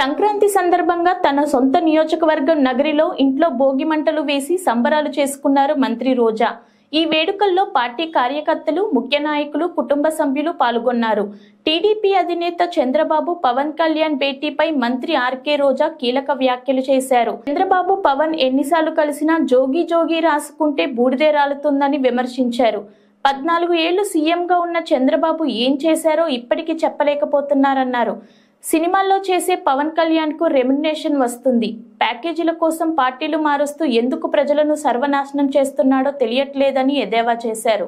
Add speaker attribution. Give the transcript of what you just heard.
Speaker 1: సంక్రాంతి సందర్భంగా తన సొంత నియోజకవర్గం నగరిలో ఇంట్లో భోగి మంటలు వేసి సంబరాలు చేసుకున్నారు మంత్రి రోజా. ఈ వేడుకల్లో పార్టీ కార్యకర్తలు, ముఖ్య నాయకులు, కుటుంబ సభ్యులు పాల్గొన్నారు. టీడీపీ అధినేత చంద్రబాబు, పవన్ కళ్యాణ్ భేటీపై మంత్రి ఆర్కే రోజా కీలక వ్యాఖ్యలు చేశారు. చంద్రబాబు, పవన్ ఎన్నిసార్లు కలిసినా జోగి జోగి రాసుకుంటే బూడిదే రాలుతుందని విమర్శించారు. 14 ఏళ్లు సీఎంగా ఉన్న చంద్రబాబు ఏం చేశారో ఇప్పటికీ చెప్పలేకపోతున్నారన్నారు. సినిమాల్లో చేసే పవన్ కళ్యాణ్ కు రెమ్యునరేషన్ వస్తుంది. ప్యాకేజీల కోసం పార్టీలు మారుస్తూ ఎందుకు ప్రజలను సర్వనాశనం చేస్తున్నాడో తెలియట్లేదని ఎద్దేవా చేశారు.